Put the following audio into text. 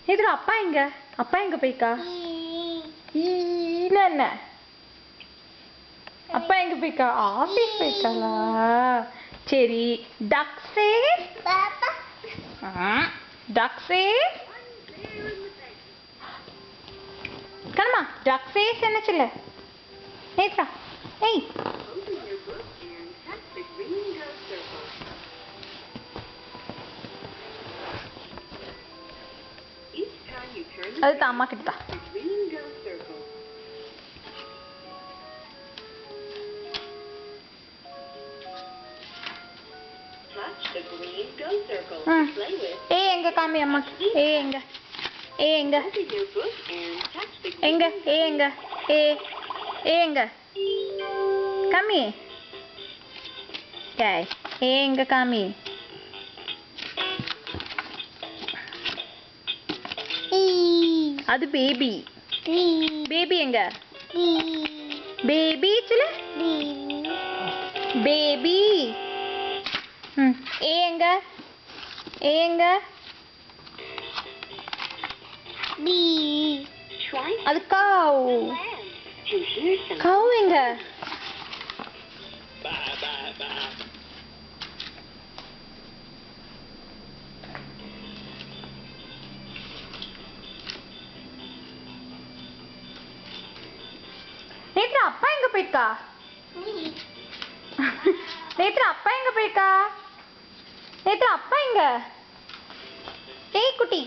நேத்ரா அப்பா எங்க? அப்பா எங்க போய்க்கா? என்ன அப்பா எங்க போய்க்கா? ஆபீஸ் போய்க்காளா? சரி. டக் சேஸ் டக் சேஸ் கண்ணம்மா டக் சேஸ் என்ன சொல்ல நேத்ரா? ஏய் அது தான் அம்மா கிட்ட தான். ஏ எங்க காமி அம்மா. ஏ எங்க? ஏ எங்க? எங்க? ஏ எங்க? ஏ ஏ எங்க? காமி. ஏய் ஏ எங்க காமி? அது பேபி. பேபி எங்க? பேபி சொல்லு. பேபி. ஏ எங்க? ஏ எங்க? அது cow. cow எங்க? நேத்ரா அப்பா எங்க போயிருக்கா? நேத்ரா அப்பா எங்க போயிருக்கா? நேத்ரா அப்பா எங்க? ஏய் குட்டி